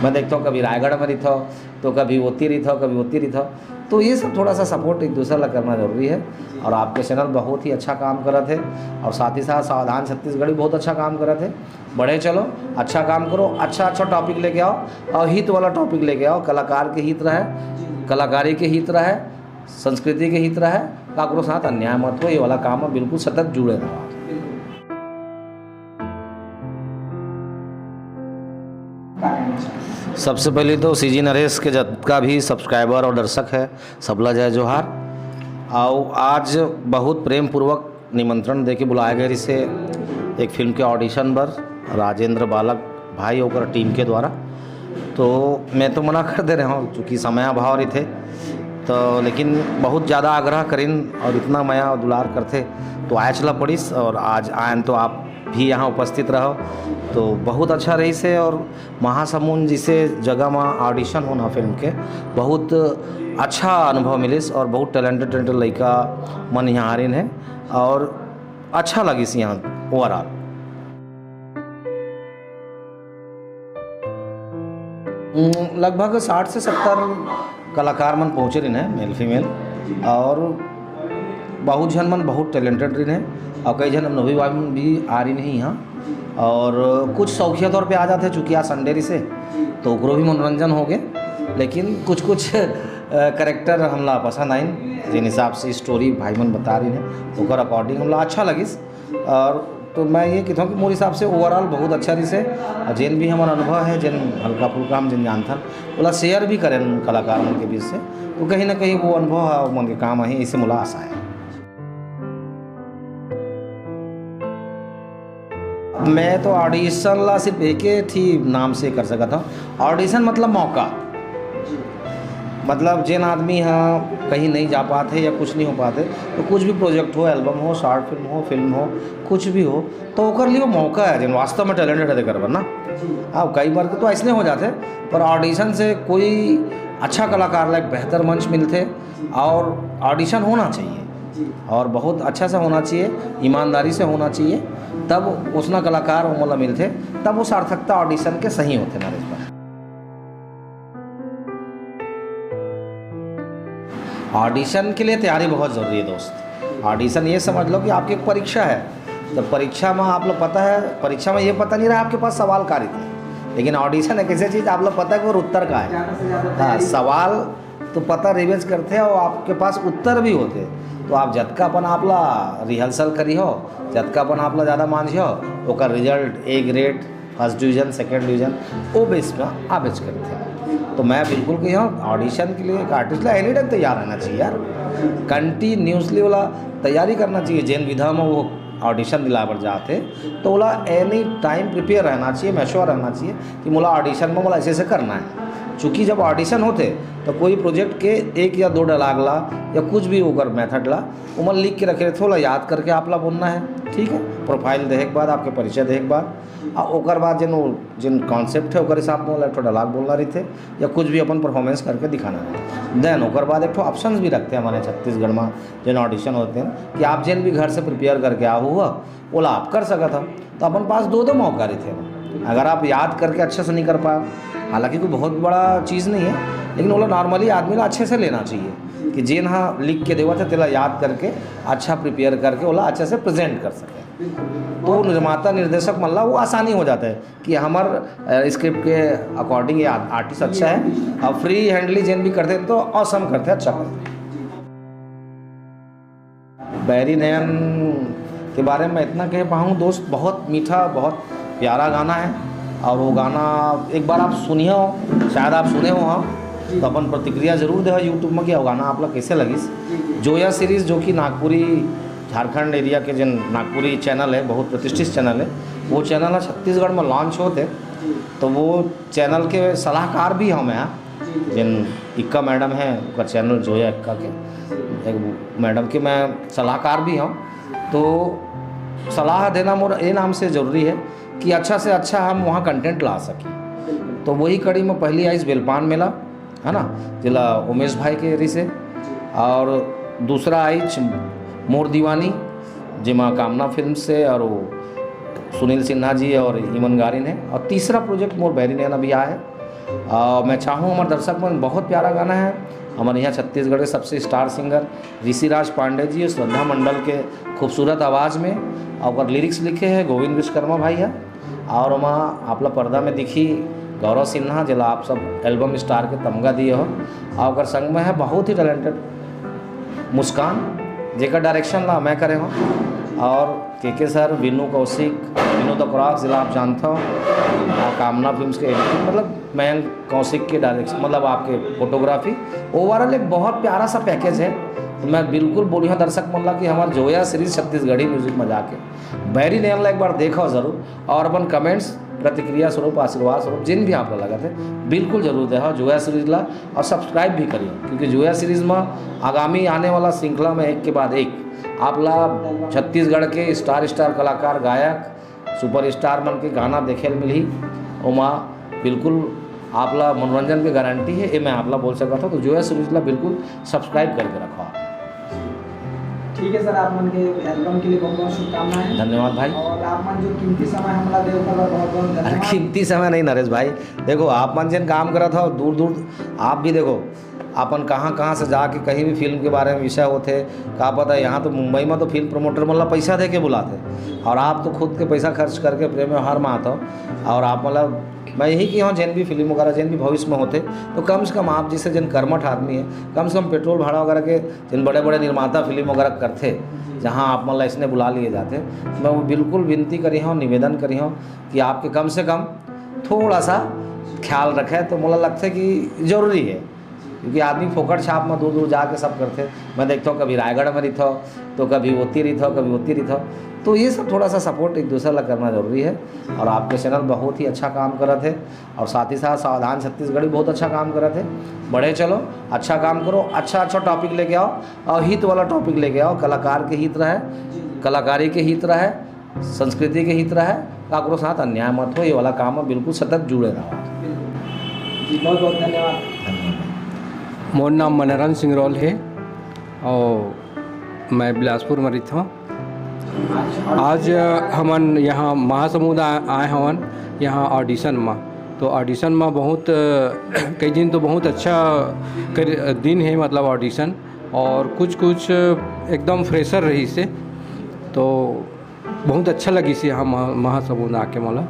मैं देखता हूँ कभी रायगढ़ में रही तो कभी ओती रही था। तो ये सब थोड़ा सा सपोर्ट एक दूसरे ला करना जरूरी है। और आपके चैनल बहुत ही अच्छा काम कर रहे थे, और साथ ही साथ सावधान छत्तीसगढ़ भी बहुत अच्छा काम कर रहे थे। बढ़े चलो, अच्छा काम करो, अच्छा टॉपिक लेके आओ, और हित वाला टॉपिक लेके आओ। कलाकार के हित रहे, कलाकारी के हित रहे, संस्कृति के हित रहे, काकरो साथ अन्याय मत हो। ये वाला काम है, बिल्कुल सतत जुड़े रहो। सबसे पहले तो सीजी नरेश के जितना भी सब्सक्राइबर और दर्शक है, सबला जय जोहार। और आज बहुत प्रेम पूर्वक निमंत्रण दे के बुलाया गया इसे एक फिल्म के ऑडिशन पर राजेंद्र बालक भाई होकर टीम के द्वारा। तो मैं तो मना कर दे रहा हूँ चूँकि समय अभाव रही थे, तो लेकिन बहुत ज़्यादा आग्रह करीन और इतना माया और दुलार करते तो आया चला पड़ीस। और आज आयन तो आप भी यहाँ उपस्थित रहो तो बहुत अच्छा रही से। और महासमुंद जिसे जगह में ऑडिशन होना फिल्म के, बहुत अच्छा अनुभव मिलिस और बहुत टैलेंटेड लड़का मन यहाँ हारिन है और अच्छा लगिस यहाँ ओवरऑल। लगभग 60 से 70 कलाकार मन पहुँचे रही हैं, मेल फीमेल, और बहुत जन मन बहुत टैलेंटेड रही हैं, और कई जन अनुभवी भी आ रही नहीं यहाँ। और कुछ शौकिया तौर पे आ जाते चूँकि आज संडे रही से तो ओकरो भी मनोरंजन हो गए। लेकिन कुछ करेक्टर हमला पसंद आइन, जिन हिसाब से स्टोरी भाई मन बता रही हैं ओकर अकॉर्डिंग हमला अच्छा लगिस। और तो मैं ये कहता हूँ कि मोर हिसाब से ओवरऑल बहुत अच्छा रही से। जिन भी हमारा अनुभव है, जिन हल्का फुल्का हम जिन जानता बोला शेयर भी करें कलाकार मन के बीच से, तो कहीं ना कहीं वो अनुभव मन के काम है, इसे मुला आशा है। मैं तो ऑडिशन ला सिर्फ एक ही नाम से कर सकता हूँ। ऑडिशन मतलब मौका, मतलब जिन आदमी हाँ कहीं नहीं जा पाते या कुछ नहीं हो पाते, तो कुछ भी प्रोजेक्ट हो, एल्बम हो, शॉर्ट फिल्म हो, कुछ भी हो, तो ओकर लिए वो मौका है जिन वास्तव में टैलेंटेड है करवा ना। अब कई बार तो ऐसे हो जाते, पर ऑडिशन से कोई अच्छा कलाकार लायक बेहतर मंच मिलते। और ऑडिशन होना चाहिए और बहुत अच्छा से होना चाहिए, ईमानदारी से होना चाहिए, तब उसना कलाकार मोला मिलते, तब वो सार्थकता ऑडिशन के सही होते नरेश पर। ऑडिशन के लिए तैयारी बहुत ज़रूरी है दोस्त। ऑडिशन ये समझ लो कि आपकी एक परीक्षा है। जब परीक्षा में आप लोग पता है, परीक्षा में ये पता नहीं रहा आपके पास सवाल का थे, लेकिन ऑडिशन एक ऐसी चीज़ आप लोग पता है कि वो उत्तर का है। हाँ, सवाल तो पता रिवाइज करते हैं और आपके पास उत्तर भी होते, तो आप जतका अपन आपला रिहर्सल करी हो, जतका अपन आपला ज़्यादा मान हो, ओकर result A grade, first division, second division वो बेस में आवेज करते हैं। तो मैं बिल्कुल कही हूँ ऑडिशन के लिए एक आर्टिस्ट ला एनी टाइम तैयार रहना चाहिए यार, कंटिन्यूसली वाला तैयारी करना चाहिए। जिन विधा में वो ऑडिशन दिला पर जाते तो बोला एनी टाइम प्रिपेयर रहना चाहिए, मैश्योर रहना चाहिए कि मोला ऑडिशन में मोला ऐसे ऐसे करना है। चूँकि जब ऑडिशन होते तो कोई प्रोजेक्ट के 1 या 2 डायलॉग ला या कुछ भी ओकर मेथड ला उमर लिख के रखे थोड़ा याद करके आप ला बोलना है, ठीक है। प्रोफाइल देखे के बाद, आपके परिचय देखे के बाद, और ओकर बाद जिन कॉन्सेप्ट है ओकर हिसाब में एक डायलॉग बोलना रही थे या कुछ भी अपन परफॉर्मेंस करके दिखाना है। देन ओकर बाद एक ऑप्शन भी रखते हैं हमारे छत्तीसगढ़ में जिन ऑडिशन होते हैं कि आप जिन भी घर से प्रिपेयर करके आओ हुआ बोला आप कर सका था, तो अपन पास 2 मौका रहे थे। अगर आप याद करके अच्छे से नहीं कर पाए, हालांकि कोई बहुत बड़ा चीज़ नहीं है, लेकिन बोला नॉर्मली आदमी को अच्छे से लेना चाहिए कि जिन हाँ लिख के देवा था तेला याद करके अच्छा प्रिपेयर करके बोला अच्छे से प्रेजेंट कर सके। तो निर्माता निर्देशक मल्ला वो आसानी हो जाता है कि हमार स्क्रिप्ट के अकॉर्डिंग ये आर्टिस्ट अच्छा है, और फ्री हैंडली जिन भी करते हैं तो औसम करते हैं, अच्छा करते हैं। बैरी नयन के बारे में इतना कह पाऊँ दोस्त, बहुत मीठा बहुत प्यारा गाना है। और वो गाना एक बार आप सुनिए हो, शायद आप सुने हो हाँ, तो अपन प्रतिक्रिया जरूर दे यूट्यूब में कि वो गाना आप लोग कैसे लगिस। जोया सीरीज़ जो कि नागपुरी झारखंड एरिया के जिन नागपुरी चैनल है, बहुत प्रतिष्ठित चैनल है, वो चैनल है छत्तीसगढ़ में लॉन्च होते, तो वो चैनल के सलाहकार भी हम यहाँ जिन इक्का मैडम हैं उनका चैनल जोया इक्का के एक मैडम के मैं सलाहकार भी हूँ। तो सलाह देना मोर ये नाम से ज़रूरी है कि अच्छा से अच्छा हम वहाँ कंटेंट ला सकें। तो वही कड़ी में पहली आई बेलपान मेला है ना, जिला उमेश भाई के एरी से, और दूसरा आई मोर दीवानी जिमा कामना फिल्म से और वो सुनील सिन्हा जी और ईमन गारिन है, और तीसरा प्रोजेक्ट मोर बैरी नैन अभी आया है। मैं चाहूँ हमारे दर्शक में बहुत प्यारा गाना है हमारे यहाँ छत्तीसगढ़ के सबसे स्टार सिंगर ऋषिराज पांडे जी और श्रद्धा मंडल के खूबसूरत आवाज़ में और लिरिक्स लिखे हैं गोविंद विश्वकर्मा भाई है और वहाँ आपला पर्दा में दिखी गौरव सिन्हा जिला आप सब एल्बम स्टार के तमगा दिए हो और संग में है बहुत ही टैलेंटेड मुस्कान जेकर डायरेक्शन ला मैं करे हो और के sir Vinu Kaushik Vinu the crocs जिला आप जानते हो और कामना फिल्म्स के एडिटिंग मतलब मयंक कौशिक के डायरेक्शन मतलब आपके फोटोग्राफी ओवरऑल एक बहुत प्यारा सा पैकेज है। तो मैं बिल्कुल बोली हूँ दर्शक मल्ला कि हमारे जोया सीरीज छत्तीसगढ़ी म्यूजिक में जाके बैरी नेल एक बार देखो ज़रूर और अपन कमेंट्स प्रतिक्रिया स्वरूप आशीर्वाद स्वरूप जिन भी आप लगा थे बिल्कुल जरूर देखो जोया सीरीज ला और सब्सक्राइब भी करिए क्योंकि जोया सीरीज में आगामी आने वाला श्रृंखला में एक के बाद एक आप ला छत्तीसगढ़ के स्टार कलाकार गायक सुपरस्टार मन के गाना देखे मिली वहाँ बिल्कुल आप ला मनोरंजन की गारंटी है ये मैं आप ला बोल सकता था। तो जोया सीरीज ला बिल्कुल सब्सक्राइब करके रखो आप। ठीक है सर, आप मन के एल्बम के लिए बहुत बहुत शुभकामनाएं। धन्यवाद भाई। और आप मन जो कीमती समय हमला दे बहुत बहुत धन्यवाद। कीमती समय नहीं नरेश भाई, देखो आप मन जिन काम करा था दूर दूर आप भी देखो अपन कहाँ से जाके कहीं भी फिल्म के बारे में विषय होते का पता है। यहाँ तो मुंबई में तो फिल्म प्रमोटर मतलब पैसा दे के बुलाते और आप तो खुद के पैसा खर्च करके प्रेम व्यवहार में आता हो और आप मतलब मैं यही कि हाँ जिन भी फिल्म वगैरह जिन भी भविष्य में होते तो कम से कम आप जैसे जिन कर्मठ आदमी है कम से कम पेट्रोल भाड़ा वगैरह के जिन बड़े बड़े निर्माता फिल्म वगैरह करते जहाँ आप मतलब इसने बुला लिए जाते मैं वो बिल्कुल विनती करी हूँ निवेदन करी हूँ कि आपके कम से कम थोड़ा सा ख्याल रखें तो मुझे लगता है कि ज़रूरी है क्योंकि आदमी फोकट छाप में दूर दूर जाके सब करते मैं देखता हूँ कभी रायगढ़ में रही तो कभी ओती रही कभी ओती रही तो ये सब थोड़ा सा सपोर्ट एक दूसरे ला करना जरूरी है। और आपके चैनल बहुत ही अच्छा काम कर रहे थे और साथ ही साथ सावधान छत्तीसगढ़ी बहुत अच्छा काम कर रहे थे। बढ़े चलो अच्छा काम करो अच्छा टॉपिक लेके आओ और हित वाला टॉपिक लेके आओ। कलाकार के हित रहे कलाकारी के हित रहे संस्कृति के हित रहे काकरो साथ अन्याय मत हो ये वाला काम में बिल्कुल सतत जुड़े रहो। बहुत बहुत धन्यवाद। मोर नाम मनोरंजन सिंगरौल है और मैं बिलासपुर में रहता हूँ। आज हमन यहाँ महासमुंद आए हवन यहाँ ऑडिशन में। तो ऑडिशन में बहुत कई दिन तो बहुत अच्छा दिन है मतलब ऑडिशन और कुछ एकदम फ्रेशर रही से तो बहुत अच्छा लगी से यहाँ महासमुंद आके मोला।